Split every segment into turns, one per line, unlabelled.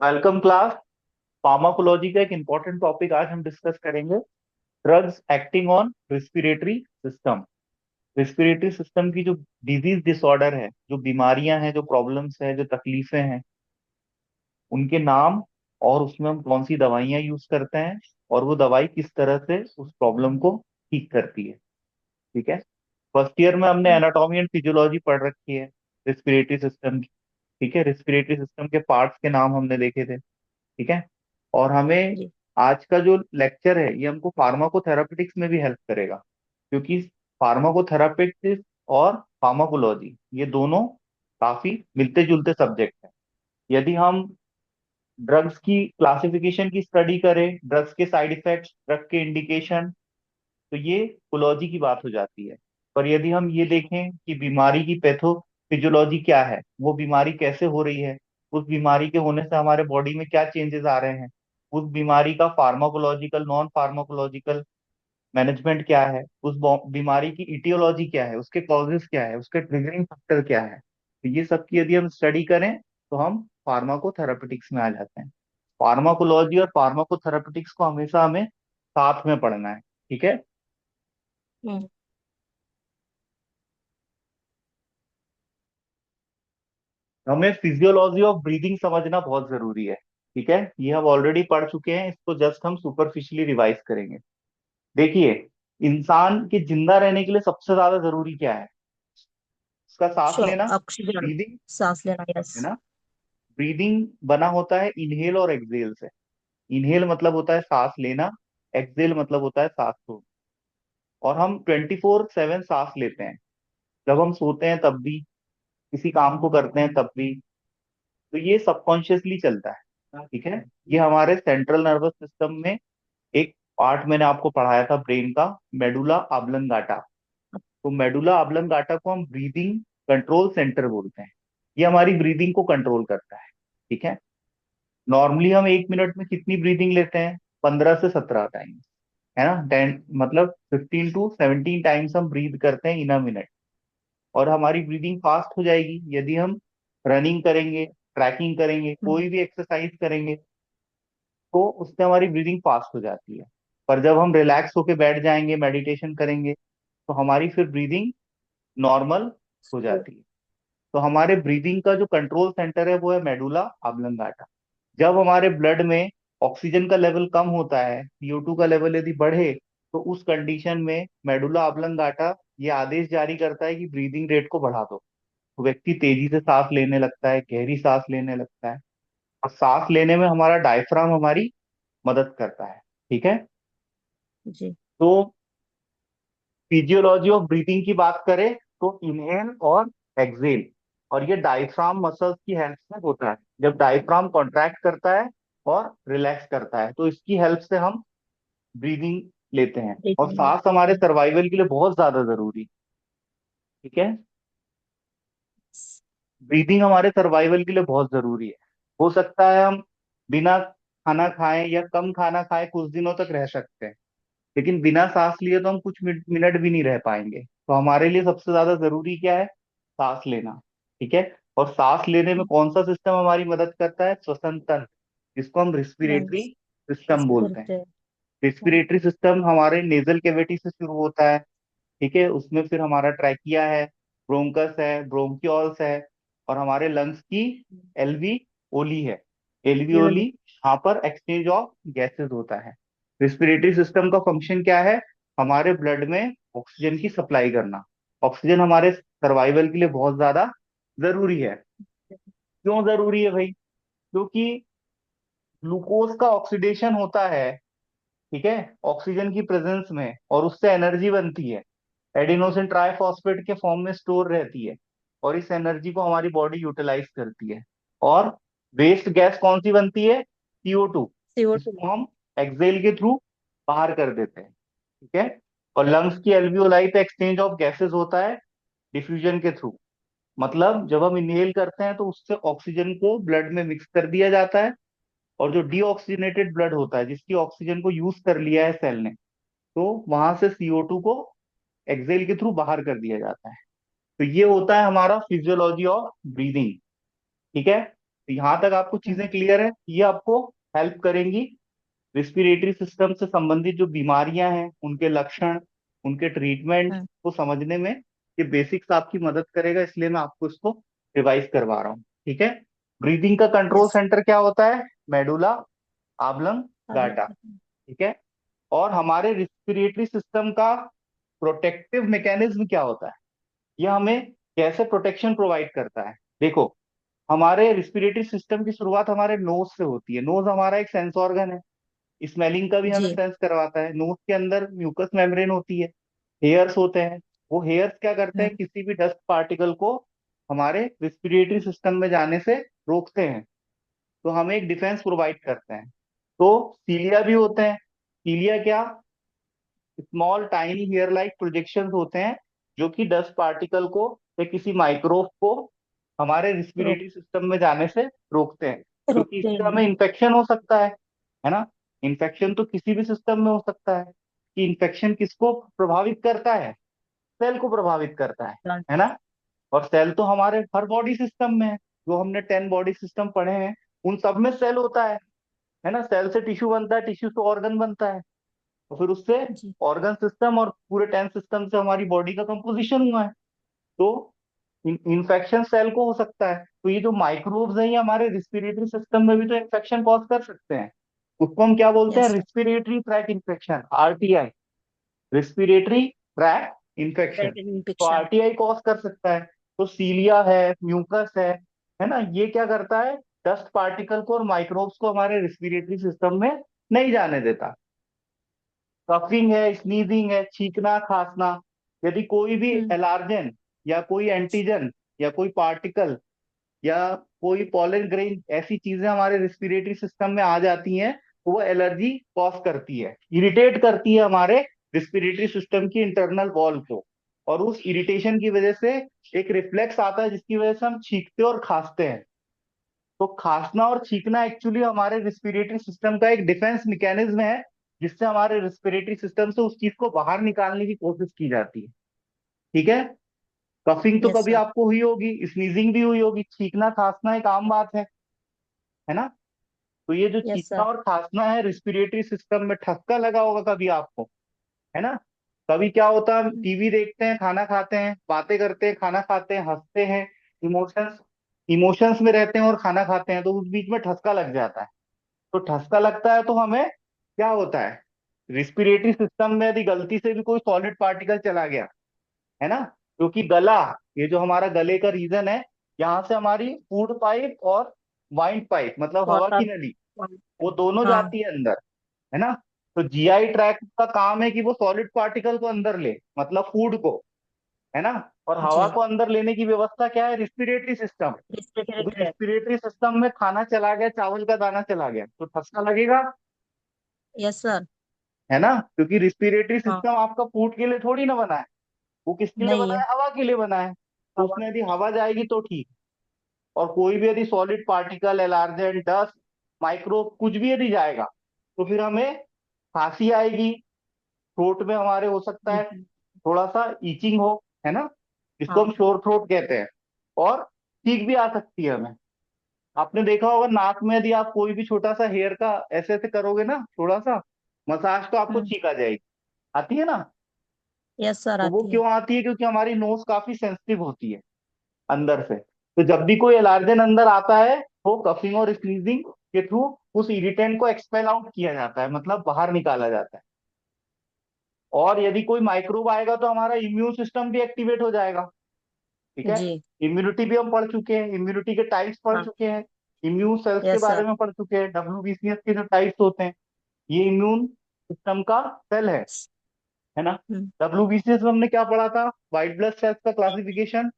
Welcome class. Pharmacology का एक important topic आज हम डिस्कस करेंगे। Drugs acting on respiratory system. Respiratory system की जो डिजीज डिसऑर्डर है, जो बीमारियां हैं, जो प्रॉब्लम्स हैं, जो तकलीफें हैं, उनके नाम और उसमें हम कौन सी दवाइयां यूज करते हैं और वो दवाई किस तरह से उस प्रॉब्लम को ठीक करती है। ठीक है। फर्स्ट ईयर में हमने
हम्म,
एनाटॉमी एंड फिजियोलॉजी पढ़ रखी है रिस्पिरेटरी सिस्टम की। ठीक है, रिस्पिरेटरी सिस्टम के पार्ट्स के नाम हमने देखे थे। ठीक है। और हमें
जी।
आज का जो लेक्चर है ये हमको फार्माकोथेरापेटिक्स में भी हेल्प करेगा, क्योंकि फार्माकोथेरापेटिक्स और फार्माकोलॉजी ये दोनों काफी मिलते जुलते सब्जेक्ट हैं। यदि हम ड्रग्स की क्लासिफिकेशन की स्टडी करें, ड्रग्स के साइड इफेक्ट्स, ड्रग के इंडिकेशन, तो ये कोलॉजी की बात हो जाती है। पर यदि हम ये देखें कि बीमारी की पैथोफिजियोलॉजी क्या है, वो बीमारी कैसे हो रही है, उस बीमारी के होने से हमारे बॉडी में क्या चेंजेस आ रहे हैं, उस बीमारी का फार्माकोलॉजिकल नॉन फार्माकोलॉजिकल मैनेजमेंट क्या है, उस बीमारी की इटियोलॉजी क्या है, उसके कॉजेस क्या है, उसके ट्रिगरिंग फैक्टर क्या है, तो ये सब की यदि हम स्टडी करें तो हम फार्माकोथेरापेटिक्स में आ जाते हैं। फार्माकोलॉजी और फार्माकोथेरापेटिक्स को हमेशा हमें साथ में पढ़ना है। ठीक है।
हम्म,
हमें फिजियोलॉजी ऑफ ब्रीदिंग समझना बहुत जरूरी है। ठीक है, ये हम ऑलरेडी पढ़ चुके हैं, इसको जस्ट हम सुपरफिशियली रिवाइज करेंगे। देखिए, इंसान के जिंदा रहने के लिए सबसे ज्यादा जरूरी क्या है? उसका सांस
श्योर
लेना,
ऑक्सीजन।
ब्रीदिंग।
सांस लेना, यस।
है ना। ब्रीदिंग बना होता है इनहेल और एक्सहेल से। इनहेल मतलब होता है सांस लेना, एक्सहेल मतलब होता है सांस छोड़ना। और हम 24/7 सांस लेते हैं। जब हम सोते हैं तब भी, किसी काम को करते हैं तब भी, तो ये सबकॉन्शियसली चलता है। ठीक है। ये हमारे सेंट्रल नर्वस सिस्टम में एक पार्ट मैंने आपको पढ़ाया था ब्रेन का, मेडुला ऑब्लंगाटा। तो मेडुला ऑब्लंगाटा को हम ब्रीदिंग कंट्रोल सेंटर बोलते हैं। ये हमारी ब्रीदिंग को कंट्रोल करता है। ठीक है। नॉर्मली हम 1 मिनट में कितनी ब्रीदिंग लेते हैं? 15 से 17 टाइम। है ना। 10 मतलब 15 to 17 टाइम्स हम ब्रीद करते हैं इन अ मिनट। और हमारी ब्रीदिंग फास्ट हो जाएगी यदि हम रनिंग करेंगे, ट्रैकिंग करेंगे,
हम्म,
कोई भी एक्सरसाइज करेंगे, तो उससे हमारी ब्रीदिंग फास्ट हो जाती है। पर जब हम रिलैक्स होके बैठ जाएंगे, मेडिटेशन करेंगे, तो हमारी फिर ब्रीदिंग नॉर्मल हो
तो
जाती है। तो हमारे ब्रीदिंग का जो कंट्रोल सेंटर है वो है मेडुला ऑब्लंगाटा। जब हमारे ब्लड में ऑक्सीजन का लेवल कम होता है, CO2 का लेवल यदि बढ़े, तो उस कंडीशन में मेडुला ऑब्लंगाटा ये आदेश जारी करता है कि ब्रीदिंग रेट को बढ़ा दो। तो व्यक्ति तेजी से सांस लेने लगता है, गहरी सांस लेने लगता है। और सांस लेने में हमारा डायफ्राम हमारी मदद करता है। ठीक है।
जी।
तो फिजियोलॉजी ऑफ ब्रीथिंग की बात करें तो इनहेल और एक्सहेल, और ये डायफ्राम मसल्स की हेल्प से होता है। जब डायफ्राम कॉन्ट्रैक्ट करता है और रिलैक्स करता है, तो इसकी हेल्प से हम ब्रीदिंग लेते हैं। और
ब्रीथिंग
सांस हमारे
लेते हैं।
सर्वाइवल के लिए बहुत ज्यादा जरूरी। ठीक है। ब्रीदिंग हमारे सर्वाइवल के लिए बहुत जरूरी है। हो सकता है हम बिना खाना खाएं या कम खाना खाएं कुछ दिनों तक रह सकते हैं, लेकिन बिना सांस लिए तो हम कुछ मिनट भी नहीं रह पाएंगे। तो हमारे लिए सबसे ज्यादा जरूरी क्या है? सांस लेना। ठीक है। और सांस लेने में कौन सा सिस्टम हमारी मदद करता है? श्वसन तंत्र, जिसको हम रिस्पिरेटरी
लंग्स।
सिस्टम बोलते हैं।
रेस्पिरेटरी।
रिस्पिरेटरी सिस्टम हमारे नेजल कैविटी से शुरू होता है। ठीक है। उसमें फिर हमारा ट्रैकिया है, ब्रोंकस है, ब्रोंकियोल्स है, और हमारे लंग्स की एल्वी ओली है। एल्वी
ये
ओली,
वाली।
यहाँ पर एक्सचेंज ऑफ गैसेस होता है। रिस्पिरेटरी सिस्टम का फंक्शन क्या है? हमारे ब्लड में ऑक्सीजन की सप्लाई करना। ऑक्सीजन हमारे सर्वाइवल के लिए बहुत ज्यादा जरूरी है। क्यों जरूरी है भाई? क्योंकि ग्लूकोज का ऑक्सीडेशन होता है, ठीक है, ऑक्सीजन की प्रेजेंस में, और उससे एनर्जी बनती है। एडिनोसिन ट्राइफॉस्फेट के फॉर्म में स्टोर रहती है, और इस एनर्जी को हमारी बॉडी यूटिलाइज करती है। और वेस्ट गैस कौन सी बनती है? CO2,
CO2।
जिसको हम एक्सेल के थ्रू बाहर कर देते हैं। ठीक है। और लंग्स की एल्वियोलाई पे एक्सचेंज ऑफ गैसेस होता है डिफ्यूजन के थ्रू। मतलब जब हम इनहेल करते हैं तो उससे ऑक्सीजन को ब्लड में मिक्स कर दिया जाता है, और जो डीऑक्सीजनेटेड ब्लड होता है, जिसकी ऑक्सीजन को यूज कर लिया है सेल ने, तो वहां से CO2 को एक्सेल के थ्रू बाहर कर दिया जाता है। तो ये होता है हमारा फिजियोलॉजी ऑफ ब्रीदिंग। ठीक है। तो यहाँ तक आपको चीजें
हम्म,
क्लियर है, ये आपको हेल्प करेंगी रिस्पिरेटरी सिस्टम से संबंधित जो बीमारियां हैं, उनके लक्षण, उनके ट्रीटमेंट
हम्म,
को समझने में ये बेसिक्स आपकी मदद करेगा, इसलिए मैं आपको इसको रिवाइज करवा रहा हूँ। ठीक है। ब्रीदिंग का कंट्रोल
यस।
सेंटर क्या होता है? मेडुला आब्लंग
अब
गाटा। ठीक है। और हमारे रिस्पिरेटरी सिस्टम का प्रोटेक्टिव मैकेनिज्म क्या होता है, ये हमें कैसे प्रोटेक्शन प्रोवाइड करता है? देखो, हमारे रिस्पिरेटरी सिस्टम की शुरुआत हमारे नोज से होती है। नोज हमारा एक सेंस ऑर्गन है, स्मेलिंग का भी हमें
जी।
सेंस करवाता है। नोज के अंदर म्यूकस मेम्ब्रेन होती है, हेयर्स होते हैं। वो हेयर्स क्या करते हैं?
हम्म,
किसी भी डस्ट पार्टिकल को हमारे रिस्पिरेटरी सिस्टम में जाने से रोकते हैं, तो हमें एक डिफेंस प्रोवाइड करते हैं। तो सीलिया भी होते हैं। सीलिया क्या? Small tiny hair like projection होते हैं, जो कि डस्ट पार्टिकल को या किसी माइक्रोब को हमारे
रोक
रिस्पिरेटरी सिस्टम में जाने से रोकते हैं, क्योंकि
रोकते
इससे
हैं।
हमें इन्फेक्शन हो सकता है ना? इन्फेक्शन तो किसी भी सिस्टम में हो सकता है। कि इन्फेक्शन किसको प्रभावित करता है? सेल को प्रभावित करता है ना? और सेल तो हमारे हर बॉडी सिस्टम में है। जो हमने 10 बॉडी सिस्टम पढ़े हैं, उन सब में सेल होता है ना? सेल से टिश्यू बनता है, टिश्यू से ऑर्गन बनता है, और फिर उससे
जी।
ऑर्गन सिस्टम और पूरे 10 सिस्टम से हमारी बॉडी का कंपोजिशन हुआ है। तो इन्फेक्शन सेल को हो सकता है। तो ये जो माइक्रोब्स हैं, ये हमारे रिस्पिरेटरी सिस्टम में भी तो इन्फेक्शन कॉज कर सकते हैं। उसको हम क्या बोलते हैं?
Yes sir.
Respiratory track infection, RTI. Respiratory track infection, तो
इन्फेक्शन।
आरटीआई कॉज कर सकता है। तो सीलिया है, म्यूकस है ना? ये क्या करता है? डस्ट पार्टिकल को और माइक्रोब्स को हमारे रिस्पिरेटरी सिस्टम में नहीं जाने देता। कफिंग है, स्नीजिंग है, छींकना, खांसना। यदि कोई भी
हम्म,
एलार्जन या कोई एंटीजन या कोई पार्टिकल या कोई पॉलन ग्रेन, ऐसी चीजें हमारे रिस्पिरेटरी सिस्टम में आ जाती हैं, तो वो एलर्जी कॉज करती है, इरिटेट करती है हमारे रिस्पिरेटरी सिस्टम की इंटरनल वॉल को। और उस इरिटेशन की वजह से एक रिफ्लेक्स आता है, जिसकी वजह से हम छींकते और खांसते हैं। तो खांसना और छींकना एक्चुअली हमारे रिस्पिरेटरी सिस्टम का एक डिफेंस मैकेनिज्म है, जिससे हमारे रिस्पिरेटरी सिस्टम से उस चीज को बाहर निकालने की कोशिश की जाती है। ठीक है। कफिंग तो
यस
कभी
सर।
आपको हुई होगी, स्नीजिंग भी हुई होगी, छींकना खांसना एक आम बात है ना? तो ये जो
यस
छींकना
सर।
और खांसना है, रिस्पिरेटरी सिस्टम में ठसका लगा होगा कभी आपको, है ना? कभी क्या होता है, टीवी देखते हैं, खाना खाते हैं, बातें करते हैं, खाना खाते हैं, हंसते हैं, इमोशंस इमोशंस में रहते हैं और खाना खाते हैं, तो उस बीच में ठसका लग जाता है। तो ठसका लगता है तो हमें क्या होता है? रिस्पिरेटरी सिस्टम में यदि गलती से भी कोई सॉलिड पार्टिकल चला गया, है ना? क्योंकि गला, ये जो हमारा गले का रीजन है, यहाँ से हमारी फूड पाइप और वाइंड पाइप, मतलब हवा की
वाटर।
नली, वो दोनों
हाँ।
जाती है अंदर, है ना? तो जीआई ट्रैक्ट का काम है कि वो सॉलिड पार्टिकल को अंदर ले, मतलब फूड को, है ना? और हवा
जी।
को अंदर लेने की व्यवस्था क्या है? Respiratory system.
रेस्पिरेटरी
तो
ट्रैक।
रिस्पिरेटरी सिस्टम में खाना चला गया, चावल का दाना चला गया, तो ठसका लगेगा,
यस सर।
है ना? क्योंकि रिस्पिरेटरी
हाँ।
सिस्टम आपका फूड के लिए थोड़ी ना बना है, वो किसके लिए
नहीं
बना
है।
है? हवा के लिए बना है। तो
हवा।
उसमें यदि हवा जाएगी तो ठीक। और कोई भी यदि सॉलिड पार्टिकल, एलार्जेंट, डस्ट, माइक्रोब, कुछ भी यदि जाएगा, तो फिर हमें खांसी आएगी, थ्रोट में हमारे हो सकता है थोड़ा सा ईचिंग हो, है ना? जिसको हम
हाँ।
श्योर थ्रोट कहते हैं। और छींक भी आ सकती है हमें। आपने देखा होगा, नाक में यदि आप कोई भी छोटा सा हेयर का ऐसे ऐसे करोगे ना, थोड़ा सा मसाज, तो आपको
हम्म।
छींक आ जाएगी। आती है ना?
यस सर,
तो वो
आती है।
क्यों आती है? क्योंकि हमारी नोज काफी सेंसिटिव होती है अंदर से। तो जब भी कोई एलार्जन अंदर आता है, वो कफिंग और स्नीजिंग के थ्रू उस इरिटेंट को एक्सपेल आउट किया जाता है, मतलब बाहर निकाला जाता है। और यदि कोई माइक्रोब आएगा तो हमारा इम्यून सिस्टम भी एक्टिवेट हो जाएगा। ठीक है।
जी।
इम्यूनिटी भी हम पढ़ चुके हैं, इम्यूनिटी के टाइप्स पढ़
हाँ।
चुके हैं, इम्यून सेल्स के
यस
बारे
सर।
में पढ़ चुके हैं, डब्ल्यूबीसीएस के जो टाइप्स होते हैं, ये इम्यून सिस्टम का सेल है ना?
हम्म,
डब्ल्यूबीसीएस में हमने क्या पढ़ा था? व्हाइट ब्लड सेल्स का क्लासिफिकेशन,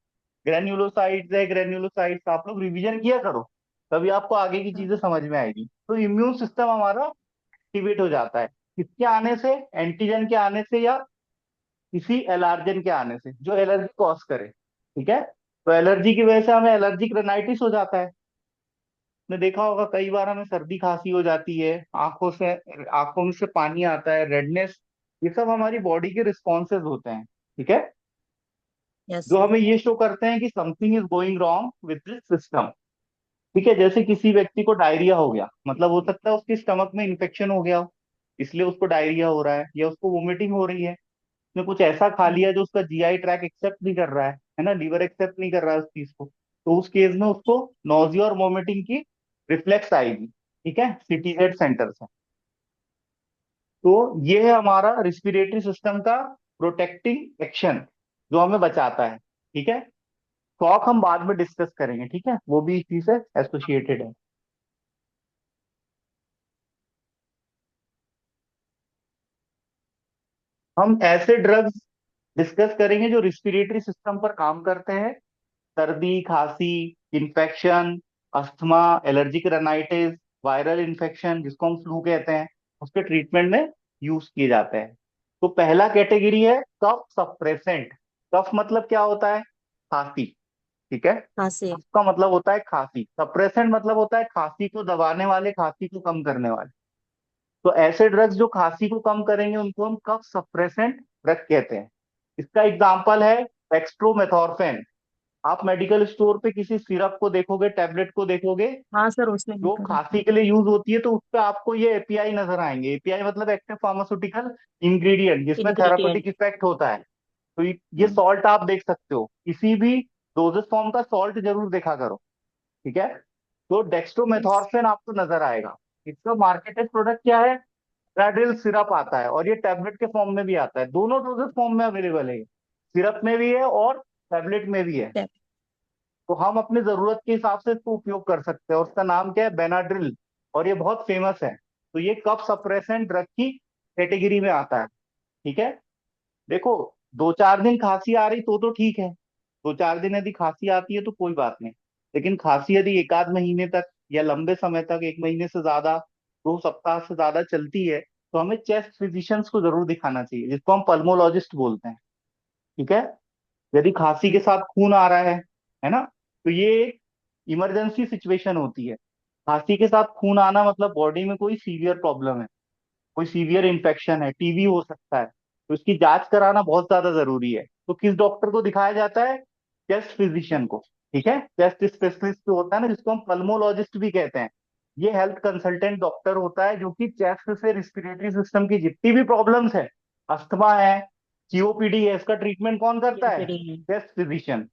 ग्रेन्युलोसाइट्स है, ग्रेन्युलोसाइट्स, आप लोग रिवीजन किया करो, तभी आपको आगे की
हाँ।
चीजें समझ में आएगी। तो इम्यून सिस्टम हमारा एक्टिवेट हो जाता है, किसके आने से? एंटीजन के आने से, या किसी एलर्जन के आने से जो एलर्जी कॉज करे। ठीक है। तो एलर्जी की वजह से हमें एलर्जिक रेनाइटिस हो जाता है। आपने देखा होगा कई बार हमें सर्दी खांसी हो जाती है, आंखों में से पानी आता है, रेडनेस, ये सब हमारी बॉडी के रिस्पॉन्सेज होते हैं। ठीक है।
यस
जो
सर।
हमें ये शो करते हैं कि something is going wrong with this system. ठीक है, जैसे किसी व्यक्ति को डायरिया हो गया, मतलब हो सकता है उसके स्टमक में इन्फेक्शन हो गया हो, इसलिए उसको डायरिया हो रहा है, या उसको वोमिटिंग हो रही है, उसने कुछ ऐसा खा लिया जो उसका जीआई ट्रैक एक्सेप्ट नहीं कर रहा है ना, लीवर एक्सेप्ट नहीं कर रहा है उस चीज को, तो उस केस में उसको नोजिया और वोमिटिंग की रिफ्लेक्स आएगी। ठीक है, सीटीजेड सेंटर से। तो ये है हमारा रिस्पिरेटरी सिस्टम का प्रोटेक्टिंग एक्शन, जो हमें बचाता है। ठीक है, शॉक हम बाद में डिस्कस करेंगे, ठीक है, वो भी इसी से एसोसिएटेड है। हम ऐसे ड्रग्स डिस्कस करेंगे जो रिस्पिरेटरी सिस्टम पर काम करते हैं, सर्दी, खांसी, infection, asthma, allergic rhinitis, viral infection जिसको हम फ्लू कहते हैं, उसके ट्रीटमेंट में यूज किए जाते हैं। तो पहला कैटेगरी है कफ सप्रेसेंट। कफ मतलब क्या होता है? खांसी। ठीक है,
हाँ से।
उसका मतलब होता है खांसी। सप्रेसेंट मतलब होता है खांसी को दबाने वाले, खांसी को कम करने वाले। तो ऐसे ड्रग्स जो खांसी को कम करेंगे उनको हम कफ सप्रेसेंट ड्रग कहते हैं। इसका एग्जाम्पल है डेक्स्ट्रोमेथोर्फेन। आप मेडिकल स्टोर पे किसी सिरप को देखोगे, टैबलेट को देखोगे,
हाँ सर, उसमें
जो
लिखा है।
खांसी के लिए यूज होती है, तो उस पे आपको ये एपीआई नजर आएंगे। एपीआई मतलब एक्टिव फार्मास्यूटिकल इंग्रेडिएंट, जिसमें
इंग्रेडिएंट।
थेरापेटिक इफेक्ट होता है। तो ये सॉल्ट आप देख सकते हो, किसी भी डोजेस फॉर्म का सॉल्ट जरूर देखा करो। ठीक है, तो
यस।
डेक्स्ट्रोमेथोर्फेन आपको नजर आएगा। इसका मार्केटेड प्रोडक्ट क्या है? बेनाड्रिल सिरप आता है, और ये टैबलेट के फॉर्म में भी आता है, दोनों डोजेस फॉर्म में अवेलेबल है। सिरप में भी है और टैबलेट में भी है। तो हम अपनी जरूरत के हिसाब से इसको उपयोग कर सकते हैं, और उसका नाम क्या है? बेनाड्रिल। और ये बहुत फेमस है। तो ये कफ सप्रेसेंट ड्रग की कैटेगरी में आता है। ठीक है, देखो, 2-4 दिन खांसी आ रही तो ठीक है, 2-4 दिन यदि खांसी आती है तो कोई बात नहीं। लेकिन खांसी यदि एक आध महीने तक या लंबे समय तक, 1 महीने से ज्यादा, 2 सप्ताह से ज्यादा चलती है, तो हमें चेस्ट फिजिशियंस को जरूर दिखाना चाहिए, जिसको हम पल्मोलॉजिस्ट बोलते हैं। ठीक है, यदि खांसी के साथ खून आ रहा है ना, तो ये एक इमरजेंसी सिचुएशन होती है। खांसी के साथ खून आना मतलब बॉडी में कोई सीवियर प्रॉब्लम है, कोई सीवियर इन्फेक्शन है, टीबी हो सकता है, तो इसकी जांच कराना बहुत ज्यादा जरूरी है। तो किस डॉक्टर को दिखाया जाता है? चेस्ट फिजिशियन को। ठीक है, चेस्ट स्पेशलिस्ट जो होता है ना, जिसको हम पल्मोलॉजिस्ट भी कहते हैं, ये हेल्थ कंसल्टेंट डॉक्टर होता है जो कि चेस्ट से रिस्पिरेटरी सिस्टम की जितनी भी प्रॉब्लम्स है, अस्थमा है, सीओपीडी है, इसका ट्रीटमेंट कौन करता है?
सीओपीडी है।
Chest physician.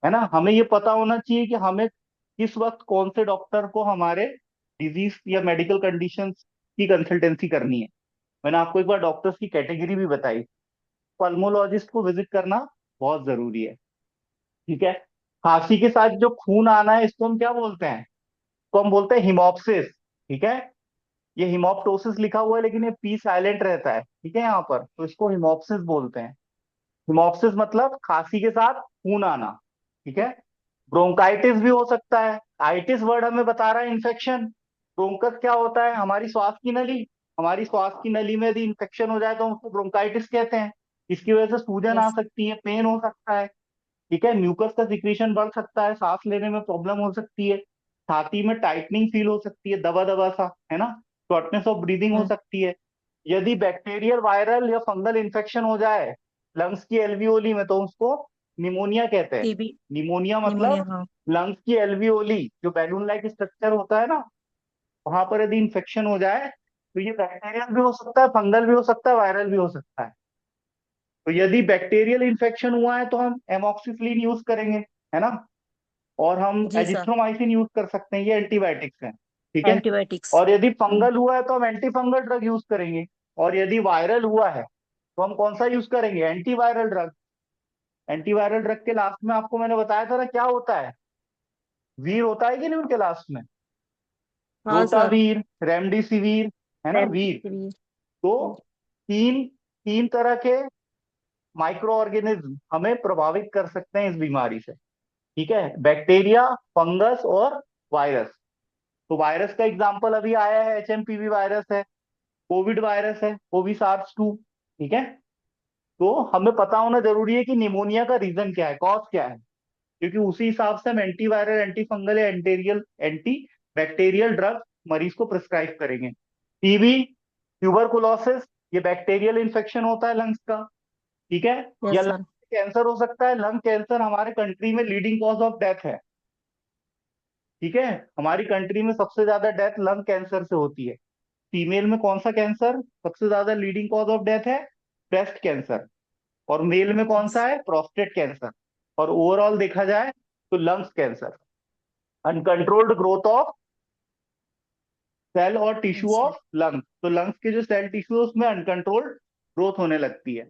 है ना, हमें ये पता होना चाहिए कि हमें किस वक्त कौन से डॉक्टर को हमारे डिजीज या मेडिकल कंडीशंस की कंसल्टेंसी करनी है। मैंने आपको एक बार डॉक्टर्स की कैटेगरी भी बताई। पल्मोलॉजिस्ट को विजिट करना बहुत जरूरी है। ठीक है, खांसी के साथ जो खून आना है, इसको हम क्या बोलते हैं? इसको हम बोलते हैं हिमोप्सिस। ठीक है, ये हिमोप्टोसिस लिखा हुआ है, लेकिन ये पी साइलेंट रहता है, ठीक है, यहाँ पर, तो इसको हिमोप्सिस बोलते हैं। हिमोप्सिस मतलब खांसी के साथ खून आना। ठीक है, ब्रोंकाइटिस भी हो सकता है। आइटिस वर्ड हमें बता रहा है इन्फेक्शन। ब्रोंकस क्या होता है? हमारी श्वास की नली। हमारी श्वास की नली में यदि इन्फेक्शन हो जाए तो हम उसको ब्रोंकाइटिस कहते हैं। इसकी वजह से सूजन आ
यस।
सकती है, पेन हो सकता है। ठीक है, म्यूकस का सिक्रीशन बढ़ सकता है, सांस लेने में प्रॉब्लम हो सकती है, छाती में टाइटनिंग फील हो सकती है, दबा दबा सा, है ना, शॉर्टनेस ऑफ ब्रीदिंग हो
हम्म।
सकती है। यदि बैक्टीरियल, वायरल या फंगल इन्फेक्शन हो जाए लंग्स की एल्वियोली में, तो उसको निमोनिया कहते हैं।
टीबी।
निमोनिया
निमोनिया,
मतलब
हाँ।
लंग्स की एल्वियोली, जो बैलून लाइक स्ट्रक्चर होता है ना, वहां पर यदि इन्फेक्शन हो जाए, तो ये बैक्टीरियल भी हो सकता है, फंगल भी हो सकता है, वायरल भी हो सकता है। तो यदि बैक्टीरियल इन्फेक्शन हुआ है तो हम एमॉक्सिसिलिन यूज करेंगे, है ना, और हम
जी सर।
एजिथ्रोमाइसिन यूज कर सकते हैं, ये एंटीबायोटिक्स हैं। ठीक है,
एंटीबायोटिक्स।
और यदि फंगल हुआ है तो हम एंटी फंगल ड्रग यूज करेंगे। और यदि वायरल हुआ है तो हम कौन सा यूज करेंगे? Antiviral drug. एंटीवायरल ड्रग के लास्ट में आपको मैंने बताया था ना क्या होता है? वीर होता है कि नहीं उनके लास्ट में?
हाँ सर।
रोटावीर, रेमडेसिविर, है ना, वीर।
रेमडेसिविर।
तो तीन तीन तरह के माइक्रो ऑर्गेनिज्म हमें प्रभावित कर सकते हैं इस बीमारी से। ठीक है, बैक्टीरिया, फंगस और वायरस। तो वायरस का एग्जांपल अभी आया है, एचएमपीवी वायरस है, कोविड वायरस है, कोविसार्स 2। ठीक है, तो हमें पता होना जरूरी है कि निमोनिया का रीजन क्या है, कॉज क्या है, क्योंकि उसी हिसाब से हम एंटीवायरल, एंटी फंगल या एंटी बैक्टीरियल ड्रग मरीज को प्रिस्क्राइब करेंगे। टीबी, ट्यूबरकुलोसिस, ये बैक्टीरियल इन्फेक्शन होता है लंग्स का। ठीक है, या
यस सर।
लंग कैंसर हो सकता है। लंग कैंसर हमारे कंट्री में लीडिंग कॉज ऑफ डेथ है। ठीक है। हमारी कंट्री में सबसे ज्यादा डेथ लंग कैंसर से होती है। फीमेल में कौन सा कैंसर सबसे ज्यादा लीडिंग कॉज ऑफ डेथ है? Breast cancer. और मेल में कौन सा है? Prostate cancer. और ओवरऑल देखा जाए तो lungs cancer. Uncontrolled growth of cell और tissue
yes sir.
Of lungs, तो लंग्स के जो सेल टिश्यू है उसमें अनकंट्रोल्ड ग्रोथ होने लगती है।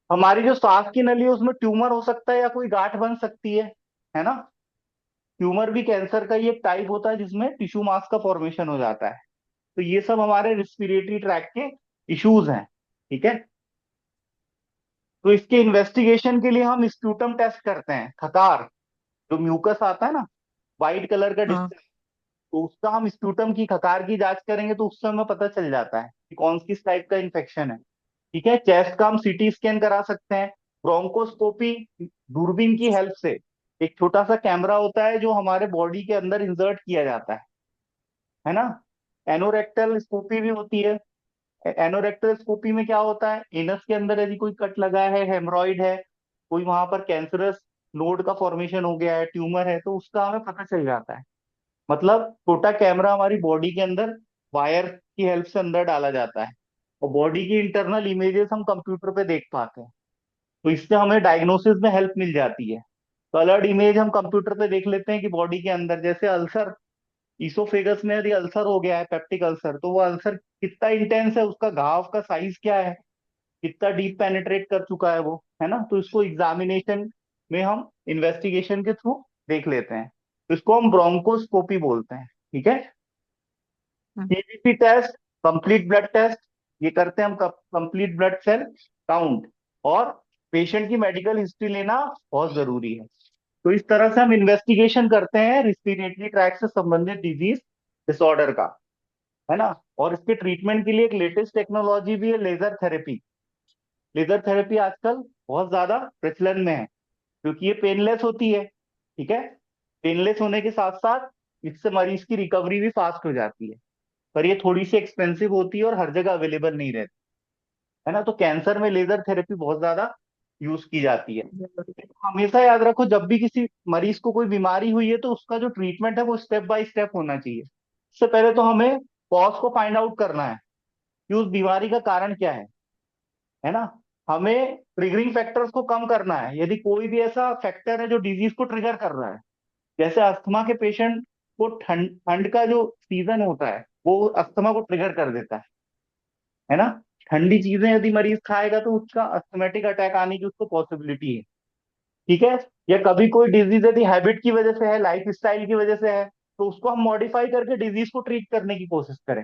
हमारी जो सांस की नली है उसमें ट्यूमर हो सकता है या कोई गांठ बन सकती है ना। ट्यूमर भी कैंसर का ही एक टाइप होता है जिसमें टिश्यू मास का फॉर्मेशन हो जाता है। तो ये सब हमारे रिस्पिरेटरी ट्रैक के इश्यूज हैं। ठीक है। तो इसके इन्वेस्टिगेशन के लिए हम स्प्यूटम टेस्ट करते हैं, खकार, जो म्यूकस आता है ना, व्हाइट कलर का
हाँ।
डिस्टेंस, तो उसका हम स्प्यूटम की खकार की जांच करेंगे तो उससे हमें पता चल जाता है कि कौन किस टाइप का इन्फेक्शन है। ठीक है। चेस्ट का हम सीटी स्कैन करा सकते हैं। ब्रोंकोस्कोपी, दूरबीन की हेल्प से, एक छोटा सा कैमरा होता है जो हमारे बॉडी के अंदर इंसर्ट किया जाता है ना। एनोरेक्टल स्कोपी भी होती है। एनोरेक्टल स्कोपी में क्या होता है, एनस के अंदर यदि कोई कट लगा है, हेमरॉइड है, कोई वहां पर कैंसरस नोड का फॉर्मेशन हो गया है, ट्यूमर है, तो उसका हमें पता चल जाता है। मतलब छोटा कैमरा हमारी बॉडी के अंदर वायर की हेल्प से अंदर डाला जाता है, और बॉडी की इंटरनल इमेजेस हम कंप्यूटर पे देख पाते हैं। तो इससे हमें डायग्नोसिस में हेल्प मिल जाती है। कलर्ड इमेज हम कंप्यूटर पे देख लेते हैं कि बॉडी के अंदर, जैसे अल्सर, इसोफेगस में यदि अल्सर हो गया है, पेप्टिक अल्सर, तो वो अल्सर कितना इंटेंस है, उसका घाव का साइज क्या है, कितना डीप पेनिट्रेट कर चुका है वो, है ना। तो इसको एग्जामिनेशन में हम इन्वेस्टिगेशन के थ्रू देख लेते हैं। तो इसको हम ब्रोंकोस्कोपी बोलते हैं। ठीक है।
हम्म।
CBC test, complete blood test, ये करते हैं हम। कंप्लीट ब्लड सेल काउंट, और पेशेंट की मेडिकल हिस्ट्री लेना बहुत जरूरी है। तो इस तरह से हम इन्वेस्टिगेशन करते हैं रिस्पिरेटरी ट्रैक से संबंधित डिजीज डिसऑर्डर का, है ना। और इसके ट्रीटमेंट के लिए एक लेटेस्ट टेक्नोलॉजी भी है, लेजर थेरेपी। लेजर थेरेपी आजकल बहुत ज्यादा प्रचलन में है, क्योंकि ये पेनलेस होती है। ठीक है। पेनलेस होने के साथ साथ इससे मरीज की रिकवरी भी फास्ट हो जाती है। पर ये थोड़ी सी एक्सपेंसिव होती है और हर जगह अवेलेबल नहीं रहती, है ना। तो कैंसर में लेजर थेरेपी बहुत ज्यादा यूज की जाती है। हमेशा याद रखो, जब भी किसी मरीज को कोई बीमारी हुई है तो उसका जो ट्रीटमेंट है वो स्टेप बाय स्टेप होना चाहिए। इससे पहले तो हमें कॉज को फाइंड आउट करना है कि उस बीमारी का कारण क्या है ना। हमें ट्रिगरिंग फैक्टर्स को कम करना है, यदि कोई भी ऐसा फैक्टर है जो डिजीज को ट्रिगर कर रहा है। जैसे अस्थमा के पेशेंट को ठंड ठंड का जो सीजन होता है वो अस्थमा को ट्रिगर कर देता है ना। ठंडी चीजें यदि मरीज खाएगा तो उसका अस्थमेटिक अटैक आने की उसको पॉसिबिलिटी है। ठीक है। या कभी कोई डिजीज यदि हैबिट की वजह से है, लाइफ स्टाइल की वजह से है, तो उसको हम मॉडिफाई करके डिजीज को ट्रीट करने की कोशिश करें,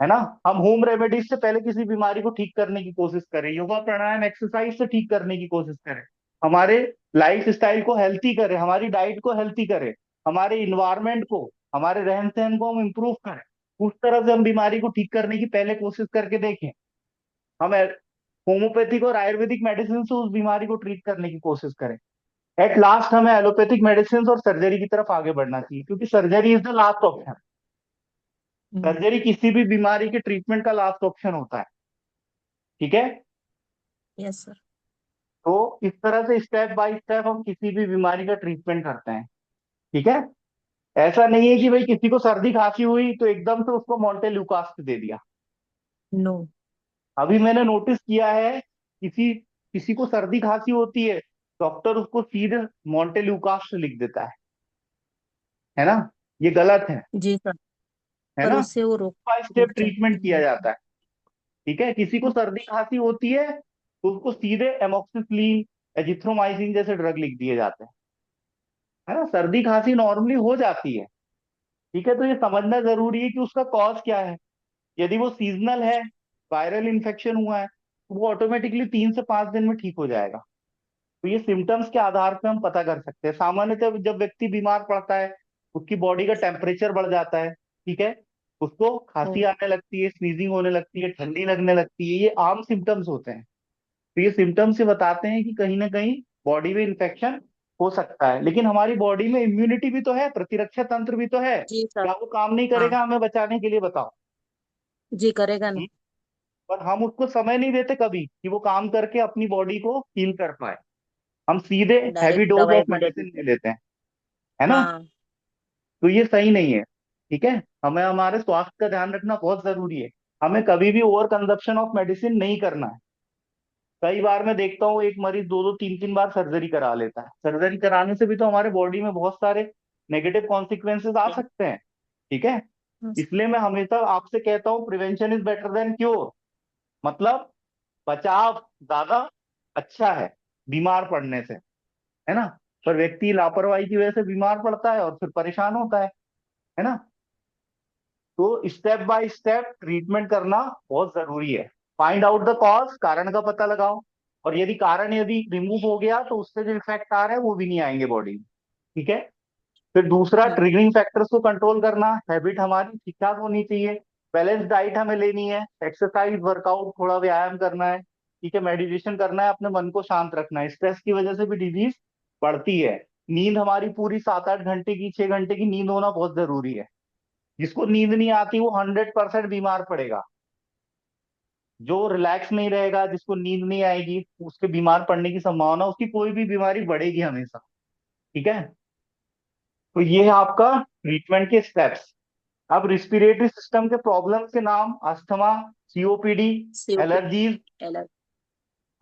है ना। हम होम रेमेडीज से पहले किसी बीमारी को ठीक करने की कोशिश करें, योगा प्राणायाम एक्सरसाइज से ठीक करने की कोशिश करें, हमारे लाइफ स्टाइल को हेल्थी करें, हमारी डाइट को हेल्थी करें, हमारे इन्वायरमेंट को, हमारे रहन सहन को हम इम्प्रूव करें। उस तरह से हम बीमारी को ठीक करने की पहले कोशिश करके देखें। हम होम्योपैथिक और आयुर्वेदिक मेडिसिन से उस बीमारी को ट्रीट करने की कोशिश करें। एट लास्ट हमें एलोपैथिक मेडिसिन और सर्जरी की तरफ आगे बढ़ना चाहिए, क्योंकि surgery is the last option. Surgery किसी भी बीमारी के ट्रीटमेंट का लास्ट ऑप्शन होता है। ठीक है।
Yes sir.
तो इस तरह से स्टेप बाय स्टेप हम किसी भी बीमारी का ट्रीटमेंट करते हैं। ठीक है। ऐसा नहीं है कि भाई किसी को सर्दी खांसी हुई तो एकदम से उसको मोंटेल्यूकास्ट दे दिया।
नो।
अभी मैंने नोटिस किया है, किसी किसी को सर्दी खांसी होती है, डॉक्टर उसको सीधे मोंटेल्यूकास्ट लिख देता है ना। ये गलत
जी सर।
है
पर
ना।
उससे वो
बाय स्टेप
रुक
ट्रीटमेंट
जाती
किया
है।
जाता है। ठीक है। किसी को सर्दी खांसी होती है तो उसको सीधे एमोक्सिसिलिन, एजिथ्रोमाइसिन जैसे ड्रग लिख दिए जाते हैं, है ना। सर्दी खांसी नॉर्मली हो जाती है। ठीक है। तो ये समझना जरूरी है कि उसका कॉज क्या है। यदि वो सीजनल है, वायरल इन्फेक्शन हुआ है, तो वो ऑटोमेटिकली 3 से 5 दिन में ठीक हो जाएगा। तो ये सिम्टम्स के आधार पे हम पता कर सकते हैं। सामान्यतः जब व्यक्ति बीमार पड़ता है, उसकी बॉडी का टेम्परेचर बढ़ जाता है। ठीक है। उसको
ओ।
खांसी आने लगती है, स्नीजिंग होने लगती है, ठंडी लगने लगती है, ये आम सिम्टम्स होते हैं। तो ये सिम्टम्स से बताते हैं कि कहीं ना कहीं बॉडी में इन्फेक्शन हो सकता है। लेकिन हमारी बॉडी में इम्यूनिटी भी तो है, प्रतिरक्षा तंत्र भी तो है,
जी सर।
क्या वो काम नहीं
हाँ।
करेगा हमें बचाने के लिए? बताओ।
जी करेगा
हम्म?
ना।
पर हम उसको समय नहीं देते कभी कि वो काम करके अपनी बॉडी को हील कर पाए। हम सीधे हैवी
डायरेक्ट
डोज
दवाई
ऑफ
भी दे
मेडिसिन
देते
ले
हैं।
लेते हैं, है ना।
हाँ।
तो ये सही नहीं है। ठीक है, हमें हमारे स्वास्थ्य का ध्यान रखना बहुत जरूरी है। हमें कभी भी ओवर कंजप्शन ऑफ मेडिसिन नहीं करना है। कई बार मैं देखता हूँ एक मरीज दो दो तीन तीन बार सर्जरी करा लेता है। सर्जरी कराने से भी तो हमारे बॉडी में बहुत सारे नेगेटिव कॉन्सिक्वेंसेस आ सकते हैं। ठीक है,
हाँ
इसलिए मैं हमेशा आपसे कहता हूँ prevention is better than cure. मतलब बचाव ज्यादा अच्छा है बीमार पड़ने से, है ना। पर व्यक्ति लापरवाही की वजह से बीमार पड़ता है और फिर परेशान होता है ना। तो स्टेप बाय स्टेप ट्रीटमेंट करना बहुत जरूरी है। फाइंड आउट द कॉज, कारण का पता लगाओ। और यदि कारण यदि रिमूव हो गया तो उससे जो इफेक्ट आ रहे हैं वो भी नहीं आएंगे बॉडी में। ठीक है। फिर दूसरा,
हाँ
ट्रिगरिंग फैक्टर्स को कंट्रोल करना। हैबिट हमारी ठीक ठाक होनी चाहिए। बैलेंस डाइट हमें लेनी है, एक्सरसाइज वर्कआउट थोड़ा व्यायाम करना है। ठीक है, मेडिटेशन करना है, अपने मन को शांत रखना है। स्ट्रेस की वजह से भी डिजीज बढ़ती है। नींद हमारी पूरी 7-8 घंटे की, 6 घंटे की नींद होना बहुत जरूरी है। जिसको नींद नहीं आती वो 100% बीमार पड़ेगा। जो रिलैक्स नहीं रहेगा, जिसको नींद नहीं आएगी, उसके बीमार पड़ने की संभावना, उसकी कोई भी बीमारी बढ़ेगी हमेशा। ठीक है। तो ये है आपका ट्रीटमेंट के स्टेप्स। अब रिस्पिरेटरी सिस्टम के प्रॉब्लम के नाम: asthma, COPD,
COPD,
allergies,
allergy.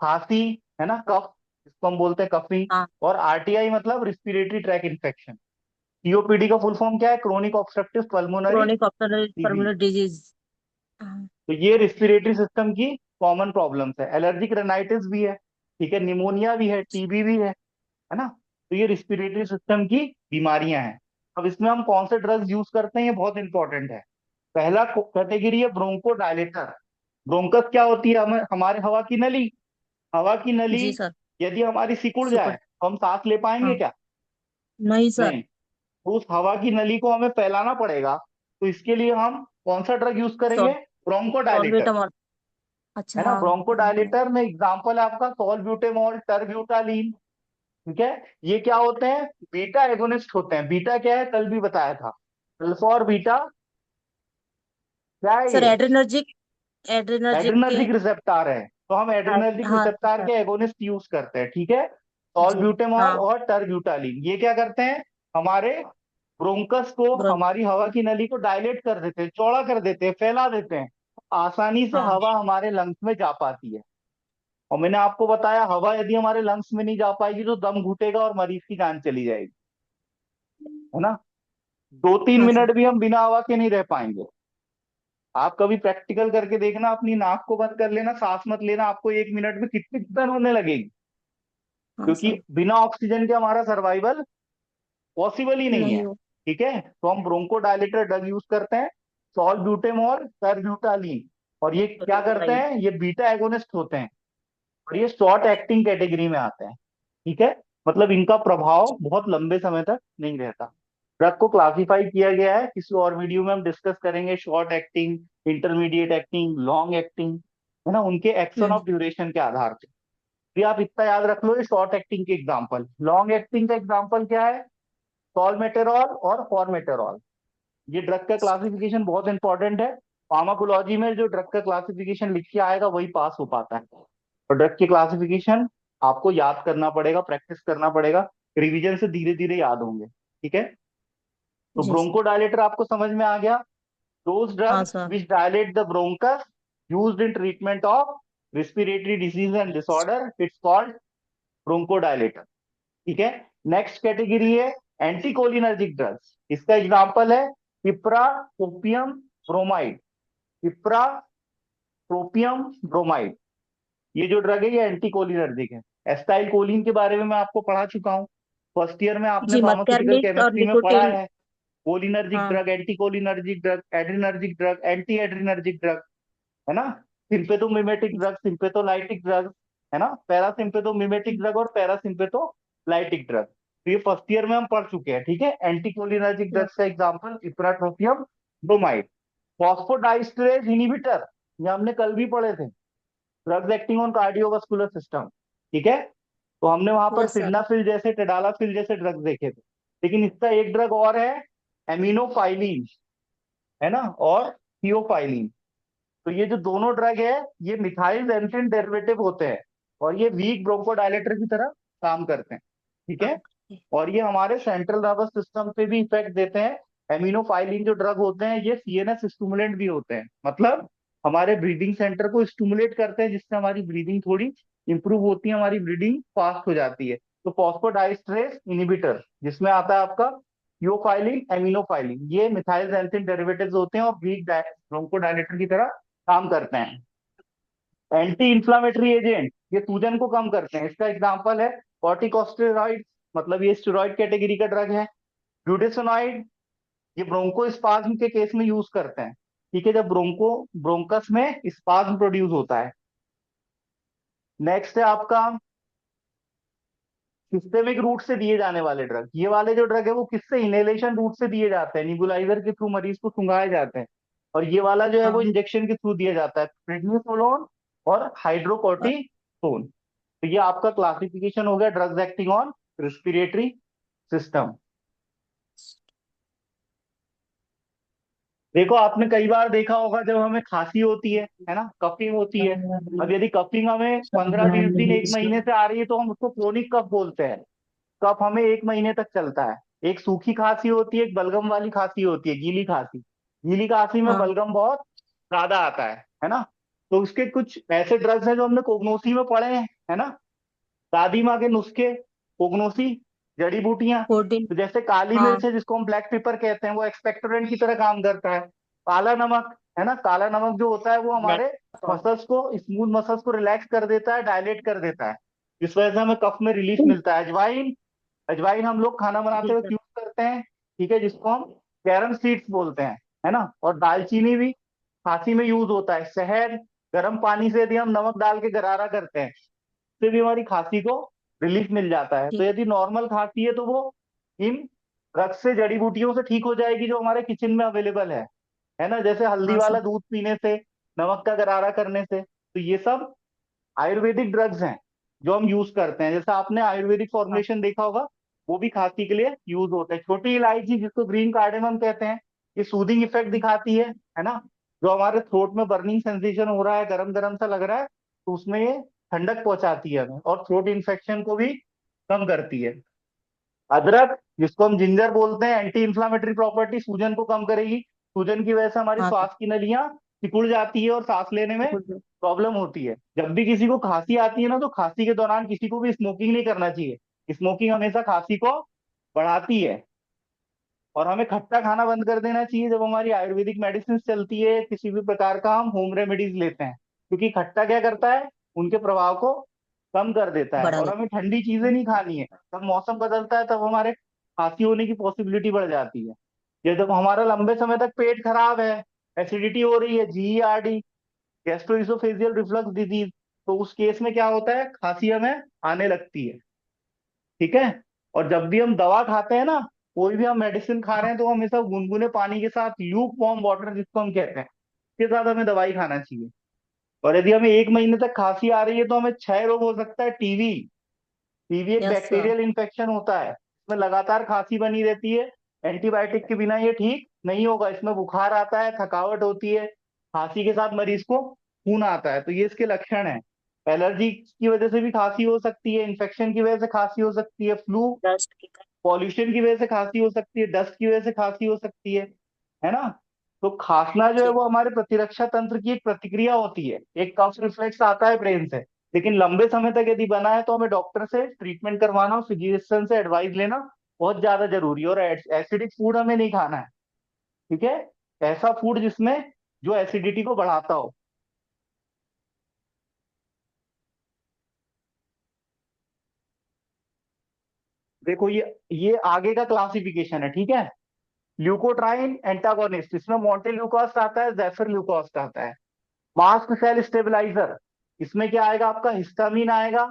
खांसी, है ना, कफ जिसको हम बोलते हैं कफी,
हाँ,
और आरटीआई मतलब रिस्पिरेटरी ट्रैक इन्फेक्शन। सीओपीडी का फुल फॉर्म क्या है? Chronic obstructive pulmonary
chronic obstructive
disease.
Pulmonary disease. हाँ
तो ये रिस्पिरेटरी सिस्टम की कॉमन प्रॉब्लम्स है। एलर्जिक रेनाइटिस भी है, ठीक है, निमोनिया भी है, टीबी भी है ना। तो ये रिस्पिरेटरी सिस्टम की बीमारियां हैं। अब इसमें हम कौन से ड्रग्स यूज करते हैं, ये बहुत इंपॉर्टेंट है। पहला कैटेगरी है ब्रोंको डायलेटर। ब्रोंकस क्या होती है? हमारे हवा की नली। हवा की नली
जी सर।
यदि हमारी सिकुड़ जाए
सुपर।
तो हम सांस ले पाएंगे
हाँ,
क्या?
नहीं सर।
नहीं। तो उस हवा की नली को हमें फैलाना पड़ेगा। तो इसके लिए हम कौन सा ड्रग यूज करेंगे? Bronchodilator.
सॉल्वेटमॉल। अच्छा,
है ना,
हाँ।
ब्रोंको
हाँ,
डायलेटर में एग्जांपल है आपका सॉल्ब्यूटेमॉल, टर्ब्यूटालीन। ठीक है। ये क्या होते हैं? बीटा एगोनिस्ट होते हैं। बीटा क्या है? कल भी बताया था। अल्फा और बीटा क्या है
सर
ये?
एड्रेनर्जिक, एड्रेनर्जिक के।
एड्रेनर्जिक रिसेप्टर है। तो हम एड्रेनर्जिक
हाँ
रिसेप्टर
सर।
के एगोनिस्ट यूज करते हैं। ठीक है।
जी।
सॉल्ब्यूटेमॉल
हाँ,
और टर्ब्यूटालीन ये क्या करते हैं? हमारे ब्रोंकस को,
ब्रोन।
हमारी हवा की नली को डायलेट कर देते हैं, चौड़ा कर देते हैं, फैला देते हैं। आसानी से
हाँ
हवा हमारे लंग्स में जा पाती है। और मैंने आपको बताया हवा यदि हमारे लंग्स में नहीं जा पाएगी तो दम घुटेगा और मरीज की जान चली जाएगी। है ना। 2-3 मिनट
हाँ
भी हम बिना हवा के नहीं रह पाएंगे। आप कभी प्रैक्टिकल करके देखना, अपनी नाक को बंद कर लेना, सांस मत लेना, आपको 1 मिनट में कितनी टन होने लगेगी।
हाँ
क्योंकि
सर।
बिना ऑक्सीजन के हमारा सर्वाइवल पॉसिबल ही नहीं है।
नहीं हो।
ठीक है, तो हम ब्रोंको डायलेटर ड्रग यूज करते हैं, सॉल्ब्यूटेमॉल, टर्ब्यूटालीन। और ये क्या करते
राइट।
हैं? ये बीटा एगोनिस्ट होते हैं और ये शॉर्ट एक्टिंग कैटेगरी में आते हैं। ठीक है, मतलब इनका प्रभाव बहुत लंबे समय तक नहीं रहता। ड्रग को क्लासिफाई किया गया है, किसी और वीडियो में हम डिस्कस करेंगे, short acting, intermediate acting, long acting, है ना, उनके एक्शन
हम्म।
ऑफ ड्यूरेशन के आधार पे। भी आप इतना याद रख लो, ये शॉर्ट एक्टिंग के एग्जाम्पल। लॉन्ग एक्टिंग का एग्जाम्पल क्या है? सॉल्मेटेरॉल और फॉर्मेटेरॉल। ये ड्रग का क्लासिफिकेशन बहुत इंपॉर्टेंट है। फार्माकोलॉजी में जो ड्रग का क्लासिफिकेशन लिख के आएगा वही पास हो पाता है। और ड्रग की क्लासिफिकेशन आपको याद करना पड़ेगा, प्रैक्टिस करना पड़ेगा। रिवीजन से धीरे धीरे याद होंगे। ठीक है। तो
जी सर।
ब्रोंकोडायलेटर आपको समझ में आ गया। दोज
हाँ
drugs
sir.
Which dilate the bronchus used in treatment of respiratory disease and disorder, it's called bronchodilator. ठीक है। नेक्स्ट कैटेगरी है एंटीकोलिनर्जिक ड्रग्स। इसका एग्जांपल है इप्राट्रोपियम ब्रोमाइड। इप्राट्रोपियम ब्रोमाइड, ये जो ड्रग है ये एंटीकोलिनर्जिक है। एस्टाइल कोलिन के बारे में मैं आपको पढ़ा चुका हूँ। फर्स्ट ईयर में आपने
जी,
फार्मास्यूटिकल
मस्कैरलिक और
केमिस्ट्री में पढ़ा
निकोटिन।
है। कोलिनर्जिक
हाँ।
Drug, anticholinergic drug, adrenergic drug, anti adrenergic drug, है ना। सिंपेथोमिमेटिक ड्रग, सिंपेथोलाइटिक ड्रग, है ना, पैरासिम्पेथोमिमेटिक ड्रग और पैरासिम्पेथोलाइटिक ड्रग। तो ये फर्स्ट ईयर में हम पढ़ चुके हैं। ठीक है। एंटीकोलिनर्जिक ड्रग्स का एग्जांपल इप्राट्रोपियम ब्रोमाइड। फॉस्फोडाइस्टरेज इनहिबिटर, ये हमने कल भी पढ़े थे। Drugs acting on cardiovascular system. ठीक है। तो हमने वहां पर
यस सर।
सिल्डाफिल जैसे, टेडालाफिल जैसे ड्रग्स देखे थे। लेकिन इसका एक ड्रग और है, एमिनोफाइलिन, है ना, और थियोफाइलिन। तो ये जो दोनों ड्रग है ये मिथाइल एंथिन डेरिवेटिव होते हैं और ये वीक ब्रोंकोडायलेटर की तरह काम करते हैं। ठीक है। और ये हमारे सेंट्रल नर्वस सिस्टम पे भी इफेक्ट देते हैं। एमिनोफाइलिन जो ड्रग होते हैं ये सीएनएस स्टिमुलेंट भी होते हैं, मतलब हमारे ब्रीदिंग सेंटर को स्टिमुलेट करते हैं, जिससे हमारी ब्रीदिंग थोड़ी इंप्रूव होती है, हमारी ब्रीदिंग फास्ट हो जाती है। तो फॉस्फोडाइस्ट्रेस इनिबिटर जिसमें आता है आपका थियोफाइलिन, एमिनोफाइलिन, ये मिथाइल xanthine डेरिवेटिव्स होते हैं और वीक ब्रोंकोडायलेटर की तरह काम करते हैं। एंटी इंफ्लामेटरी एजेंट, ये सूजन को कम करते हैं। इसका एग्जांपल है कॉर्टिकोस्टेरॉइड, मतलब ये स्टेरॉइड कैटेगरी का ड्रग है। ब्यूटेसोनाइड, ये ब्रोंको स्पाज्म के केस में यूज करते हैं। ठीक है, जब ब्रोंकस में स्पाज्म प्रोड्यूस होता है। नेक्स्ट है आपका सिस्टेमिक रूट से दिए जाने वाले ड्रग। ये वाले जो ड्रग है वो किससे, इनहेलेशन रूट से दिए जाते हैं, निबुलाइजर के थ्रू मरीज को सुंघाए जाते हैं। और ये वाला जो है वो
हाँ।
इंजेक्शन के थ्रू दिया जाता है, प्रेडनिसोलोन और
और
हाइड्रोकोर्टिसोन। तो ये आपका क्लासिफिकेशन हो गया drugs acting on respiratory system. देखो आपने कई बार देखा होगा जब हमें खांसी होती है ना, कफिंग होती है। अब यदि कफिंग हमें 15-20 दिन, एक महीने से आ रही है तो हम उसको क्रोनिक कफ बोलते हैं। कफ हमें एक महीने तक चलता है। एक सूखी खांसी होती है, एक बलगम वाली खांसी होती है, गीली खांसी। गीली खांसी में
हाँ।
बलगम बहुत ज्यादा आता है ना। तो उसके कुछ ऐसे ड्रग्स हैं जो हमने कोगनोसी में पढ़े हैं, है ना, दादी माँ के नुस्खे, कोगनोसी, जड़ी बूटियां।
14।
तो जैसे काली
हाँ।
मिर्च है जिसको हम ब्लैक पेपर कहते हैं, वो एक्सपेक्टोरेंट की तरह काम करता है। काला नमक है ना, काला नमक जो होता है वो
ब्लैक
हमारे
सॉल्ट।
मसल्स को, स्मूथ मसल्स को रिलैक्स कर देता है, डायलेट कर देता है, जिस वजह से हमें कफ में रिलीफ मिलता है। अजवाइन, अजवाइन हम लोग खाना बनाते वक्त यूज करते हैं, ठीक है, जिसको हम कैरम सीड्स बोलते हैं, है ना। और दालचीनी भी खांसी में यूज होता है। शहद, गर्म पानी से यदि हम नमक डाल के गरारा करते हैं, उससे भी हमारी खांसी को रिलीफ मिल जाता है। तो
ठीक।
यदि नॉर्मल खांसी है तो वो इन ड्रग्स से, जड़ी बूटियों से ठीक हो जाएगी जो हमारे किचन में अवेलेबल है ना, जैसे हल्दी
हाँ
वाला
सर।
दूध पीने से, नमक का गरारा करने से। तो ये सब आयुर्वेदिक ड्रग्स हैं जो हम यूज करते हैं। जैसे आपने आयुर्वेदिक
हाँ।
फॉर्मुलेशन देखा होगा, वो भी खांसी के लिए यूज होता है। छोटी इलायची जिसको ग्रीन कार्डेमम कहते हैं, ये सूदिंग इफेक्ट दिखाती है ना। जो हमारे थ्रोट में बर्निंग सेंसेशन हो रहा है, गरम गरम सा लग रहा है, तो उसमें ये ठंडक पहुंचाती है हमें, और थ्रोट इन्फेक्शन को भी कम करती है। अदरक जिसको हम जिंजर बोलते हैं, एंटी इंफ्लामेटरी प्रॉपर्टी, सूजन को कम करेगी। सूजन की वजह से हमारी
हाँ सर।
श्वास की नलियां सिकुड़ जाती है और सांस लेने में
बिल्कुल।
प्रॉब्लम होती है। जब भी किसी को खांसी आती है ना, तो खांसी के दौरान किसी को भी स्मोकिंग नहीं करना चाहिए। स्मोकिंग हमेशा खांसी को बढ़ाती है। और हमें खट्टा खाना बंद कर देना चाहिए जब हमारी आयुर्वेदिक मेडिसिन चलती है, किसी भी प्रकार का हम होम रेमेडीज लेते हैं, क्योंकि खट्टा क्या करता है, उनके प्रभाव को कम कर देता है।
बढ़ा
और
दे।
हमें ठंडी चीजें नहीं खानी है। जब मौसम बदलता है तब हमारे खांसी होने की पॉसिबिलिटी बढ़ जाती है। ये जब हमारा लंबे समय तक पेट खराब है, एसिडिटी हो रही है, जीईआरडी, गैस्ट्रोइसोफेजियल रिफ्लक्स डिजीज, तो उस केस में क्या होता है, खांसी हमें आने लगती है। ठीक है। और जब भी हम दवा खाते हैं ना, कोई भी हम मेडिसिन खा रहे हैं, तो हमेशा गुनगुने पानी के साथ, ल्यूक वार्म वाटर जिसको हम कहते हैं, के साथ हमें दवाई खाना चाहिए। और यदि हमें एक महीने तक खांसी आ रही है तो हमें क्षय रोग हो सकता है, टीवी। टीवी एक
यस सर।
बैक्टीरियल इन्फेक्शन होता है, इसमें लगातार खांसी बनी रहती है। एंटीबायोटिक के बिना ये ठीक नहीं होगा। इसमें बुखार आता है, थकावट होती है, खांसी के साथ मरीज को खून आता है। तो ये इसके लक्षण है। एलर्जी की वजह से भी खांसी हो सकती है, इन्फेक्शन की वजह से खांसी हो सकती है, फ्लू,
डस्ट की।
पॉल्यूशन की वजह से खांसी हो सकती है, डस्ट की वजह से खांसी हो सकती है ना। तो खांसना जो है
ठीक।
वो हमारे प्रतिरक्षा तंत्र की एक प्रतिक्रिया होती है, एक कफ रिफ्लेक्स आता है ब्रेन से। लेकिन लंबे समय तक यदि बना है तो हमें डॉक्टर से ट्रीटमेंट करवाना और फिजिशियन से एडवाइस लेना बहुत ज्यादा जरूरी है। और एसिडिक फूड हमें नहीं खाना है, ठीक है, ऐसा फूड जिसमें, जो एसिडिटी को बढ़ाता हो। देखो ये आगे का क्लासिफिकेशन है, ठीक है। ल्यूकोट्राइन एंटागोनिस्ट, इसमें मोंटेल्यूकोस्ट आता है, जेफरल्यूकोस्ट आता है। मास्ट सेल स्टेबलाइजर, इसमें क्या आएगा आपका, हिस्टामिन आएगा,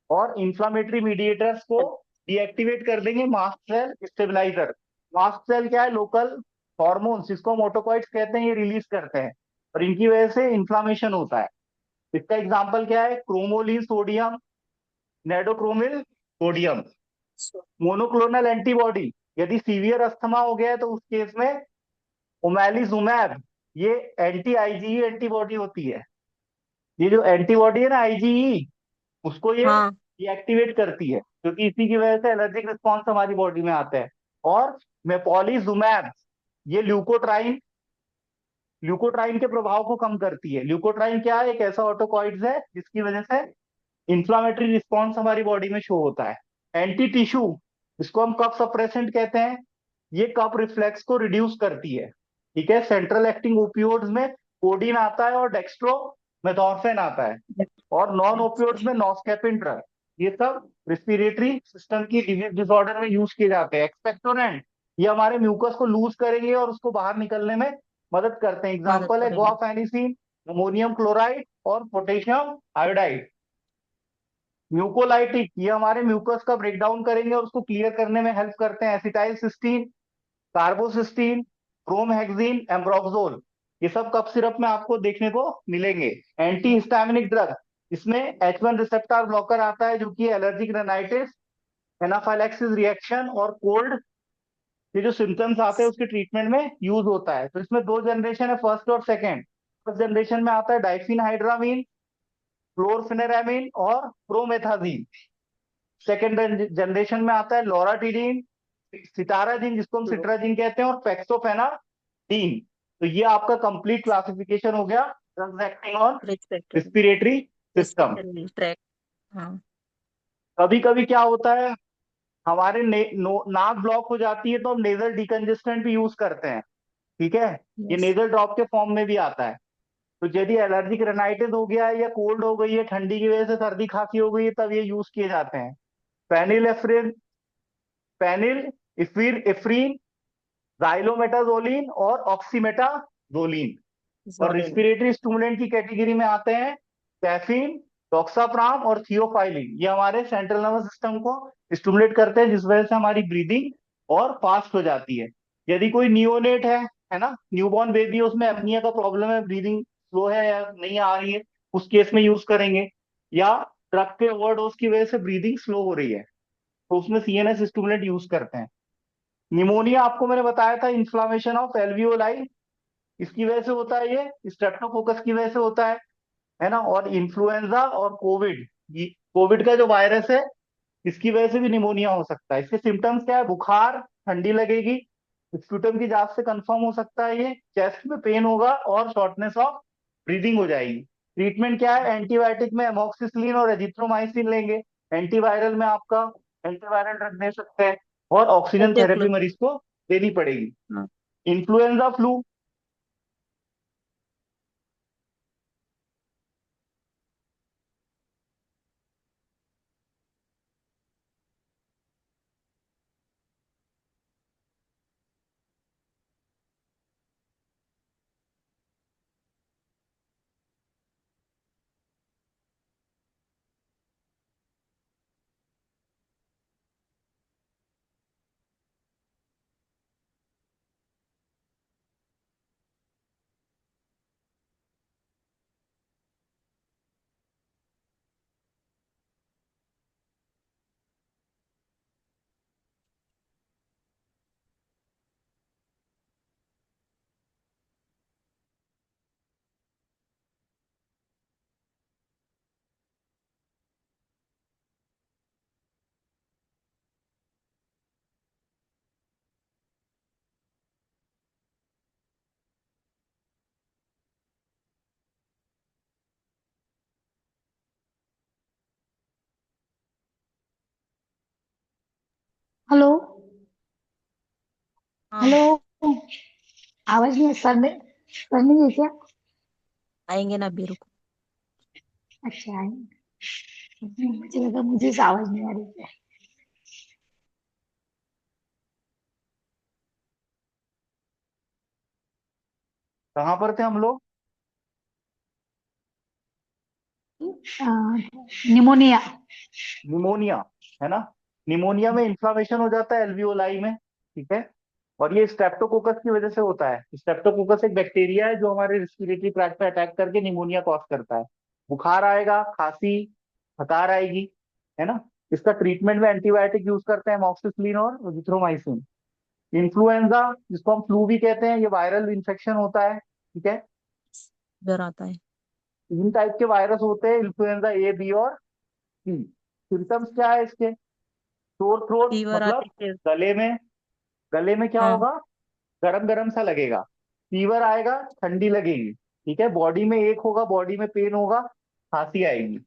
और इंफ्लामेटरी मीडिएटर्स को डीएक्टिवेट कर देंगे mast cell stabiliser. Mast cell क्या है, लोकल हॉर्मोन्स जिसको मोटोकॉइट्स कहते हैं, ये रिलीज करते हैं, और इनकी वजह से इन्फ्लामेशन होता है। इसका एग्जाम्पल क्या है, cromolyn sodium, nedocromil sodium. Monoclonal antibody, यदि सीवियर अस्थमा हो गया है तो उस केस में ओमैलिजुमैब, ये एंटी आईजीई एंटीबॉडी होती है। ये जो एंटीबॉडी है ना, आईजीई, उसको ये
हाँ।
ये एक्टिवेट करती है, क्योंकि इसी की वजह से एलर्जिक रिस्पॉन्स हमारी बॉडी में आता है। और मेपोलिजुमैब, ये ल्यूकोट्राइन, ल्यूकोट्राइन के प्रभाव को कम करती है। ल्यूकोट्राइन क्या है? एक ऐसा ऑटोकॉइड्स है जिसकी वजह से इंफ्लामेटरी रिस्पॉन्स हमारी बॉडी में शो होता है। एंटी टिश्यू, इसको हम कफ सप्रेसेंट कहते हैं, ये कफ रिफ्लेक्स को रिड्यूस करती है। ठीक है, सेंट्रल एक्टिंग ओपियोइड्स में कोडीन आता है और डेक्स्ट्रो मेथॉर्फेन आता है। और नॉन ओपियोइड्स में नॉस्केपिन ड्रग। ये सब रिस्पिरेटरी सिस्टम की डिजीज डिसऑर्डर में यूज किए जाते हैं। एक्सपेक्टोरेंट, ये हमारे म्यूकस को लूज करेंगे और उसको बाहर निकलने में मदद करते हैं।
मदद
एग्जाम्पल है
करेंगे।
गुआफेनिसिन, अमोनियम क्लोराइड और पोटेशियम आयोडाइड। म्यूकोलाइटिक, ये हमारे म्यूकस का ब्रेकडाउन करेंगे और उसको क्लियर करने में हेल्प करते हैं। Acetyl cysteine, carbocisteine, bromhexine, ambroxol, ये सब कफ सिरप में आपको देखने को मिलेंगे। एंटी हिस्टामिनिक ड्रग, इसमें H1 रिसेप्टर ब्लॉकर आता है जो कि एलर्जिक रेनाइटिस, एनाफाइलैक्सिस रिएक्शन और कोल्ड, ये जो सिम्टम्स आते हैं उसके ट्रीटमेंट में यूज होता है। तो इसमें दो जनरेशन है, फर्स्ट और सेकेंड। फर्स्ट जनरेशन में आता है डाइफिनहाइड्रामीन, क्लोरफेनेरामीन और प्रोमेथाजीन। सेकेंड जनरेशन में आता है लोराटीडीन, सिटाराजीन जिसको हम सिट्राजीन कहते हैं, और पेक्सोफेनाडीन। तो ये आपका कंप्लीट क्लासिफिकेशन हो गया drugs acting on
respiratory
respiratory system.
Respiratory tract. हाँ।
कभी कभी क्या होता है, हमारे नाक ब्लॉक हो जाती है तो हम नेजल डिकंजेस्टेंट भी यूज करते हैं। ठीक है, ये
यस।
नेजल ड्रॉप के फॉर्म में भी आता है। तो यदि एलर्जिक रेनाइटिस हो गया है या कोल्ड हो गई है, ठंडी की वजह से सर्दी खांसी हो गई है, तब ये यूज किए जाते हैं। फेनिल फेनिल इफ्रीन, जाइलोमेटाजोलिन और ऑक्सीमेटाजोलिन। और
जोलिन।
रिस्पिरेटरी स्टिमुलेंट की कैटेगरी में आते हैं कैफीन, टोक्साप्राम और थियोफाइलिन। ये हमारे सेंट्रल नर्वस सिस्टम को स्टिमुलेट करते हैं, जिस वजह से हमारी ब्रीदिंग और फास्ट हो जाती है। यदि कोई नियोनेट है ना, न्यूबॉर्न बेबी है, उसमें
हाँ।
अपनिया का प्रॉब्लम है, ब्रीदिंग स्लो है या नहीं आ रही है, उस केस में यूज करेंगे। या ड्रग के ओवरडोज की वजह से ब्रीदिंग स्लो हो रही है, तो उसमें सीएनएस स्टिमुलेंट यूज करते हैं। निमोनिया आपको मैंने बताया था, इन्फ्लामेशन ऑफ एल्वियोलाई, इसकी वजह से होता है, ये स्ट्रेप्टोकोकस की वजह से होता है ना। और इन्फ्लुएंजा और कोविड, कोविड का जो वायरस है, इसकी वजह से भी निमोनिया हो सकता है। इसके सिम्टम्स क्या है? बुखार, ठंडी लगेगी, स्प्यूटम की जांच से कंफर्म हो सकता है, ये चेस्ट में पेन होगा और शॉर्टनेस ऑफ ब्रीदिंग हो जाएगी। ट्रीटमेंट क्या है? एंटीबायोटिक में एमोक्सिसिलिन और एजिथ्रोमाइसिन लेंगे। एंटीवायरल में आपका एंटीवायरल ड्रग दे सकते हैं। और ऑक्सीजन थेरेपी
एटेक्लो।
मरीज को देनी पड़ेगी।
हाँ।
Influenza flu,
hello.
हाँ।
हेलो। आवाज नहीं, सर नहीं है क्या?
आएंगे ना, अभी रुको।
अच्छा है। मुझे लगा मुझे इस आवाज नहीं आ रही है।
कहाँ पर थे हम लोग?
निमोनिया।
निमोनिया, है ना। निमोनिया में इन्फ्लामेशन हो जाता है एल्वियोलाई में। ठीक है, और ये स्ट्रेप्टोकोकस की वजह से होता है। स्ट्रेप्टोकोकस एक बैक्टीरिया है जो हमारे रिस्पिरेटरी ट्रैक्ट पे अटैक करके निमोनिया कॉज करता है। बुखार आएगा, खांसी, थकार आएगी, है ना। इसका ट्रीटमेंट में एंटीबायोटिक यूज करते हैं, मॉक्सिसिलिन और एजिथ्रोमाइसिन। इन्फ्लुएंजा, जिसको हम फ्लू भी कहते हैं, ये वायरल इन्फेक्शन होता है। ठीक है,
डर आता है।
तीन टाइप के वायरस होते हैं, इन्फ्लुएंजा ए, बी और सी। सिम्टम्स क्या है इसके? सोर थ्रोट
फीवर
मतलब
आती है।
गले में क्या
हाँ।
होगा? गरम गरम सा लगेगा। फीवर आएगा, ठंडी लगेगी। ठीक है, बॉडी में एक होगा, बॉडी में पेन होगा, खांसी आएगी।